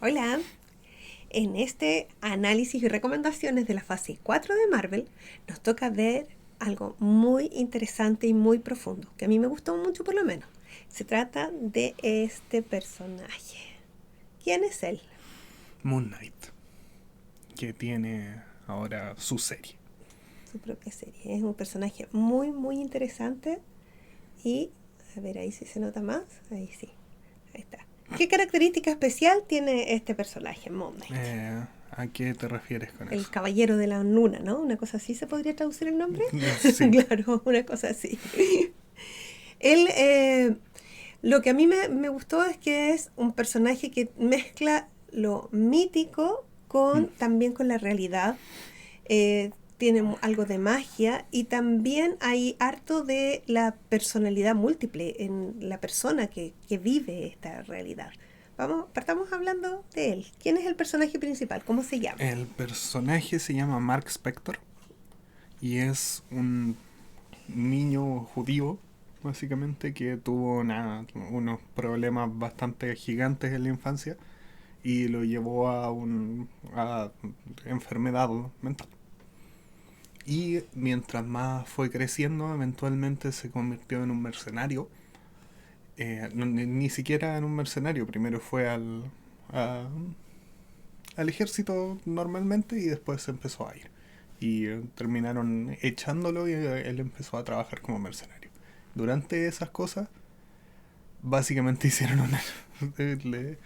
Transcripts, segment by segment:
Hola, en este análisis y recomendaciones de la fase 4 de Marvel nos toca ver algo muy interesante y muy profundo, que a mí me gustó mucho por lo menos. Se trata de este personaje. ¿Quién es él? Moon Knight, que tiene ahora su serie. Su propia serie. Es un personaje muy, muy interesante y, a ver, ahí sí se nota más. Ahí sí, ahí está. ¿Qué característica especial tiene este personaje, Moon Knight? ¿A qué te refieres con El eso? caballero de la luna, ¿no? Una cosa así se podría traducir el nombre. Sí. Claro, una cosa así. Él, lo que a mí me gustó es que es un personaje que mezcla lo mítico Mm. también con la realidad. Tiene algo de magia y también hay harto de la personalidad múltiple en la persona que vive esta realidad. Partamos hablando de él. ¿Quién es el personaje principal? ¿Cómo se llama? El personaje se llama Mark Spector y es un niño judío, básicamente, que tuvo unos problemas bastante gigantes en la infancia y lo llevó a enfermedad mental. Y mientras más fue creciendo, eventualmente se convirtió en un mercenario. Ni siquiera en un mercenario, primero fue a- al ejército normalmente y después se empezó a ir. Y terminaron echándolo y él empezó a trabajar como mercenario. Durante esas cosas, básicamente hicieron le-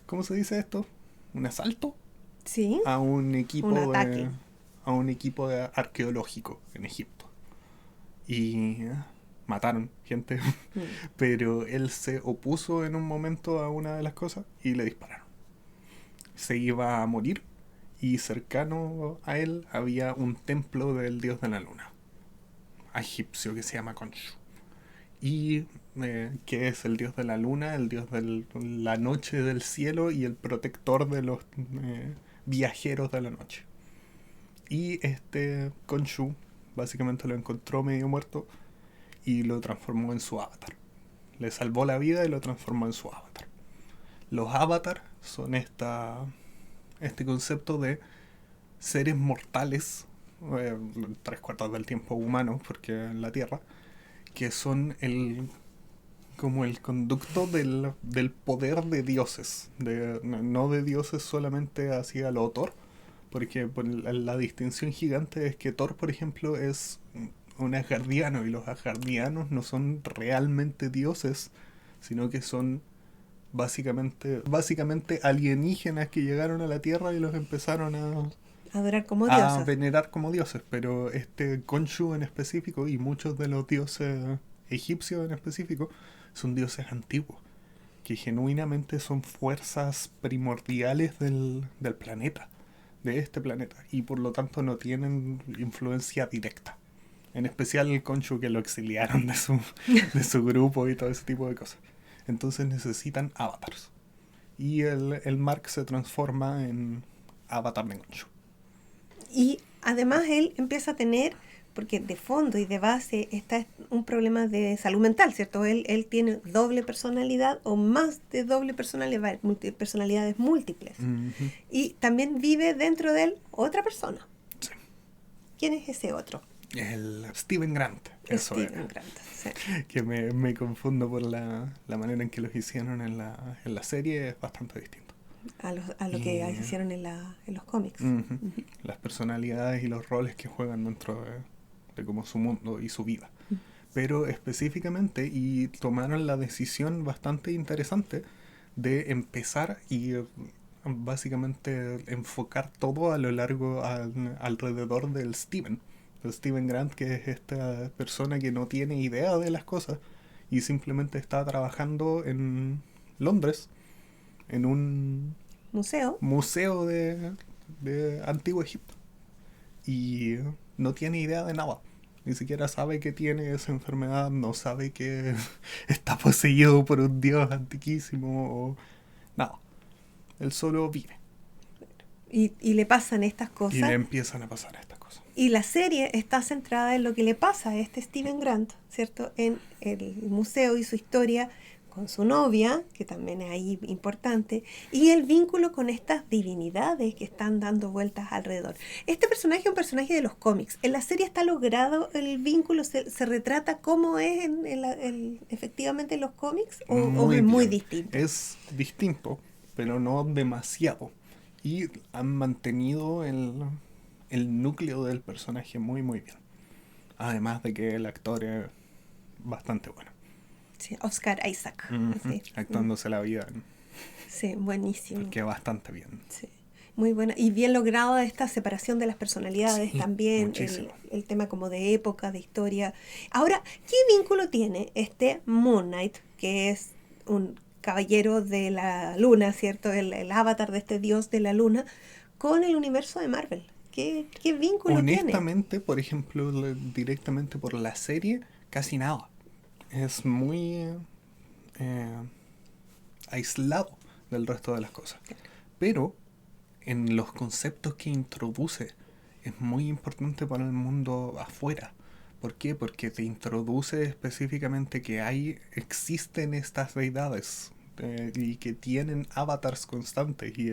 ¿cómo se dice esto? Un asalto Sí, a un un equipo de ataque. a un equipo de arqueológico en Egipto. Y mataron gente, Mm. pero él se opuso en un momento a una de las cosas y le dispararon. Se iba a morir y cercano a él había un templo del dios de la luna, egipcio, que se llama Khonshu. Y que es el dios de la luna, el dios de la noche del cielo y el protector de los viajeros de la noche. Y este Khonshu básicamente lo encontró medio muerto y lo transformó en su avatar. Le salvó la vida y lo transformó en su avatar. Los avatars son este concepto de seres mortales, eh, 3/4 del tiempo humanos, porque en la Tierra, que son como el conducto del poder de dioses, no de dioses solamente hacia lo Thor, porque la distinción gigante es que Thor, por ejemplo, es un asgardiano y los asgardianos no son realmente dioses, sino que son básicamente alienígenas que llegaron a la Tierra y los empezaron Adorar como a diosas. venerar como dioses. Pero este Khonshu en específico y muchos de los dioses egipcios en específico son dioses antiguos, que genuinamente son fuerzas primordiales del planeta, de este planeta, y por lo tanto no tienen influencia directa. En especial el Khonshu, que lo exiliaron de su grupo y todo ese tipo de cosas. Entonces necesitan avatars. Y el Mark se transforma en avatar de Khonshu. Y además él empieza a tener, porque de fondo y de base está un problema de salud mental, ¿cierto? Él tiene doble personalidad o más de doble personalidad, personalidades múltiples. Ujú. Y también vive dentro de él otra persona. Sí. ¿Quién es ese otro? El Steven Grant, eso Steven era. Grant. Sí. Que me confundo por la manera en que los hicieron en la serie, es bastante distinto. A lo que Y hicieron en los cómics. ujú, las personalidades y los roles que juegan dentro de como su mundo y su vida. Pero específicamente, y tomaron la decisión bastante interesante de empezar y básicamente enfocar todo a lo largo alrededor del Steven. El Steven Grant, que es esta persona que no tiene idea de las cosas y simplemente está trabajando en Londres, en un Museo. museo de Antiguo Egipto. Y no tiene idea de nada. Ni siquiera sabe que tiene esa enfermedad, no sabe que está poseído por un dios antiquísimo o nada. Él solo vive Y le pasan estas y le cosas. empiezan a pasar estas cosas. Y la serie está centrada en lo que le pasa a este Steven Grant, ¿cierto? En el museo y su historia con su novia, que también es ahí importante, y el vínculo con estas divinidades que están dando vueltas alrededor. Este personaje es un personaje de los cómics. En la serie está logrado el vínculo, se retrata cómo es efectivamente en los cómics, o Muy es muy bien. distinto. Es distinto, pero no demasiado. Y han mantenido el núcleo del personaje muy, muy bien. Además de que el actor es bastante bueno. Sí, Oscar Isaac. Ujú. Sí, Actuándose la vida, sí, buenísimo. que bastante bien. Sí, muy buena. Y bien lograda esta separación de las personalidades Sí, también, muchísimo. el tema como de época, de historia. Ahora, ¿qué vínculo tiene este Moon Knight, que es un caballero de la luna, ¿cierto? El avatar de este dios de la luna, con el universo de Marvel? ¿Qué vínculo tiene? Honestamente, por ejemplo, directamente por la serie, casi nada. Es muy eh, aislado del resto de las cosas. Pero en los conceptos que introduce es muy importante para el mundo afuera. ¿Por qué? Porque te introduce específicamente que existen estas deidades y que tienen avatars constantes y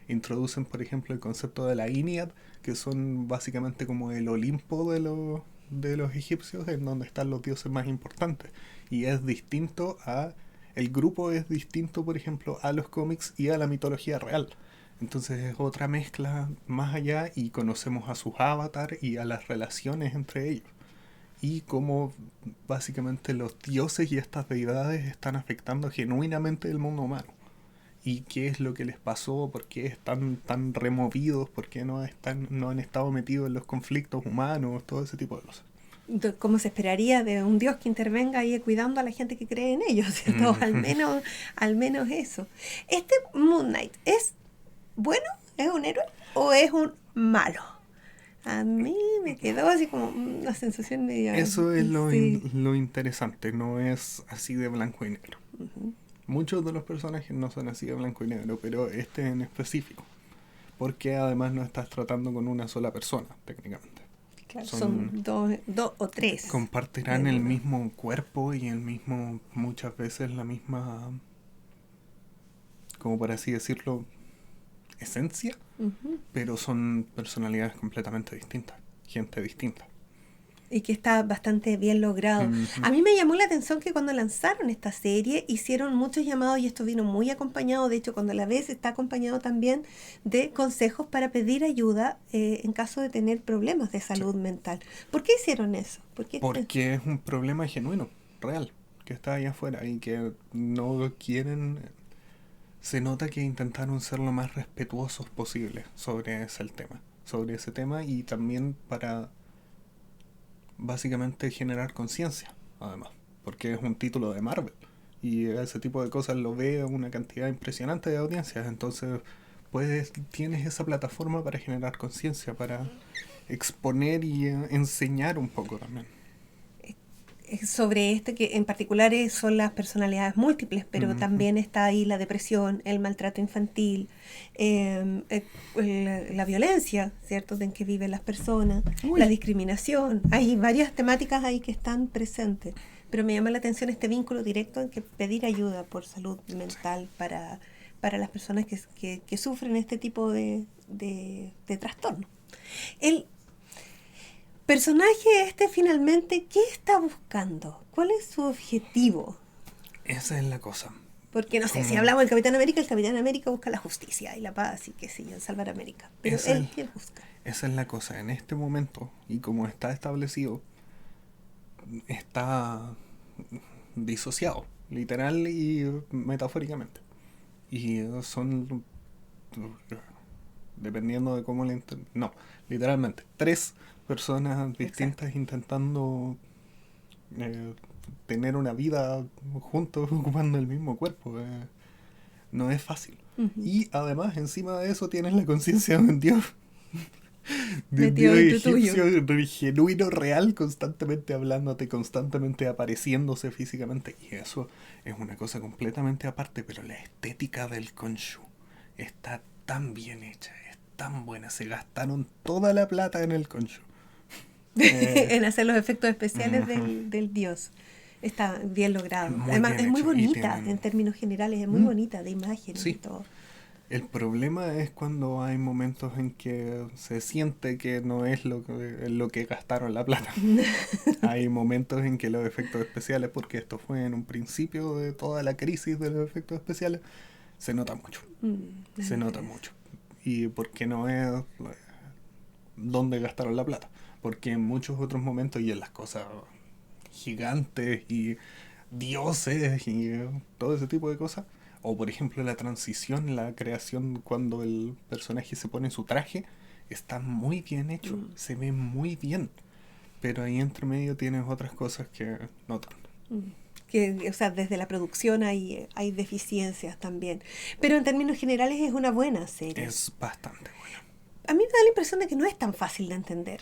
introducen, por ejemplo, el concepto de la Iliad, que son básicamente como el Olimpo de los egipcios, en donde están los dioses más importantes. Y es distinto el grupo es distinto, por ejemplo, a los cómics y a la mitología real. Entonces es otra mezcla más allá y conocemos a sus avatars y a las relaciones entre ellos. Y cómo básicamente los dioses y estas deidades están afectando genuinamente el mundo humano. Y qué es lo que les pasó, por qué están tan removidos, por qué no han estado metidos en los conflictos humanos, todo ese tipo de cosas. Como se esperaría de un dios que intervenga ahí cuidando a la gente que cree en ellos, ¿cierto? Al menos eso. ¿Este Moon Knight es bueno? ¿Es un héroe? ¿O es un malo? A mí me quedó así como una sensación media... Eso es Sí. lo interesante, no es así de blanco y negro. Ujú. Muchos de los personajes no son así de blanco y negro, pero este en específico. Porque además no estás tratando con una sola persona, técnicamente. Claro, son Son dos o tres compartirán en el uno. mismo cuerpo y muchas veces la misma, como por así decirlo, esencia, Ujú. pero son personalidades completamente distintas, gente distinta. Y que está bastante bien logrado. Ujú. A mí me llamó la atención que cuando lanzaron esta serie hicieron muchos llamados y esto vino muy acompañado, de hecho cuando la ves está acompañado también de consejos para pedir ayuda en caso de tener problemas de Sí. salud mental. ¿Por qué hicieron eso? ¿Por qué Porque es un problema genuino, real, que está ahí afuera y que no quieren. Se nota que intentaron ser lo más respetuosos posible sobre ese tema y también para básicamente generar conciencia, además, porque es un título de Marvel y ese tipo de cosas lo ve una cantidad impresionante de audiencias, entonces tienes esa plataforma para generar conciencia, para exponer y enseñar un poco también. sobre este que en particular son las personalidades múltiples, pero Ujú. también está ahí la depresión, el maltrato infantil, la violencia, ¿cierto?, en que viven las personas, la Uy, discriminación. Hay varias temáticas ahí que están presentes, pero me llama la atención este vínculo directo en que pedir ayuda por salud mental para las personas que sufren este tipo de trastorno. El personaje este finalmente, ¿qué está buscando? ¿Cuál es su objetivo? esa es la cosa. Porque no sé, si Como hablamos del Capitán América, el Capitán América busca la justicia y la paz y qué sé yo, salvar a América. Pero esa él, es, ¿qué busca? esa es la cosa. En este momento, y como está establecido, está disociado, literal y metafóricamente. Y son, dependiendo de cómo le... No, literalmente, tres personas Exacto. distintas intentando eh, tener una vida juntos ocupando el mismo cuerpo. No es fácil. Ujú. Y además, encima de eso, tienes la conciencia de un dios, de un Metido dios dentro tuyo. egipcio genuino, real, constantemente hablándote, constantemente apareciéndose físicamente. Y eso es una cosa completamente aparte, pero la estética del Khonshu está tan bien hecha, es tan buena. Se gastaron toda la plata en el Khonshu. Eh, En hacer los efectos especiales ujú. del dios. Está bien logrado. Muy Además, bien es muy hecho, y bonita, tienen- en términos generales, es muy bonita de imágenes Sí. y todo. El problema es cuando hay momentos en que se siente que no es en lo que gastaron la plata. Hay momentos en que los efectos especiales, porque esto fue en un principio de toda la crisis de los efectos especiales, se nota mucho. Se nota mucho. Y porque no es dónde gastaron la plata. Porque en muchos otros momentos y en las cosas gigantes y dioses y todo ese tipo de cosas, o por ejemplo la transición, la creación cuando el personaje se pone su traje, está muy bien hecho, se ve muy bien. Pero ahí entre medio tienes otras cosas que no tanto. Que, o sea, desde la producción hay deficiencias también. Pero en términos generales es una buena serie. Es bastante buena. A mí me da la impresión de que no es tan fácil de entender.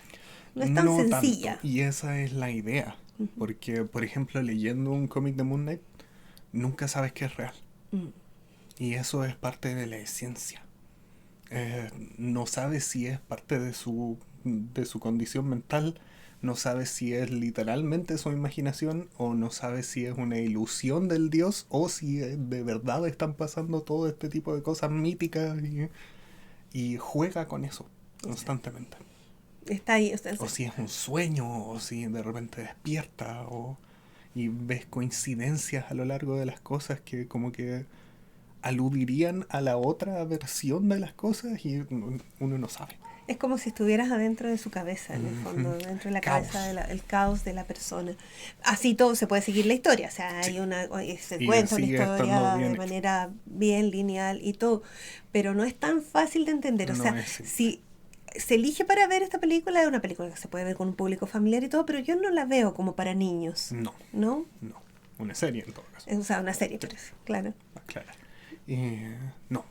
No es tan No sencilla. tanto, y esa es la idea. Porque, por ejemplo, leyendo un cómic de Moon Knight, nunca sabes que es real. Mm. Y eso es parte de la esencia. No sabes si es parte de su condición mental, no sabes si es literalmente su imaginación, o no sabes si es una ilusión del dios, o si de verdad están pasando todo este tipo de cosas míticas y juega con eso constantemente. Está ahí. O sea, O si es un sueño, o si de repente despierta, y ves coincidencias a lo largo de las cosas que como que aludirían a la otra versión de las cosas y uno no sabe. es como si estuvieras adentro de su cabeza, en el fondo, dentro de la Caos. cabeza, el caos de la persona. Así todo se puede seguir la historia, o sea, hay se Y cuenta una sigue estando historia bien de hecho. manera bien lineal y todo, pero no es tan fácil de entender. O No sea, es simple. si se elige para ver esta película, es una película que se puede ver con un público familiar y todo, pero yo no la veo como para niños, No, ¿no? no. Una serie en todo caso. O sea, una serie, pero claro. Claro. No.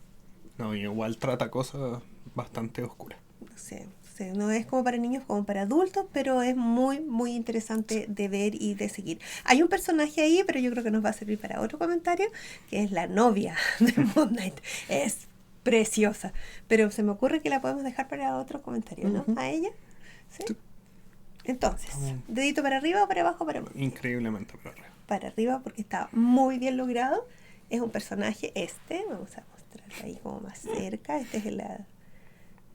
No, igual trata cosas bastante oscuras. Sí, sí, no es como para niños, como para adultos, pero es muy, muy interesante de ver y de seguir. Hay un personaje ahí, pero yo creo que nos va a servir para otro comentario, que es la novia de Moon Knight. Es preciosa, pero se me ocurre que la podemos dejar para otro comentario, ¿no? Ujú. A ella. ¿Sí? Sí. Entonces, Estamos dedito para arriba o para abajo para Moon Knight. increíblemente para arriba. Para arriba porque está muy bien logrado. Es un personaje vamos a mostrarlo ahí como más cerca. Este es el...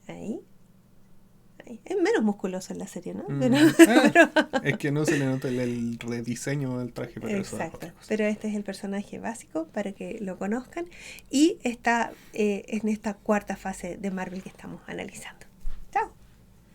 Ahí. Es menos musculoso en la serie, ¿no? Es que no se le nota el rediseño del traje, pero eso es Exacto. otra cosa. Pero este es el personaje básico para que lo conozcan. Y está en esta cuarta fase de Marvel que estamos analizando.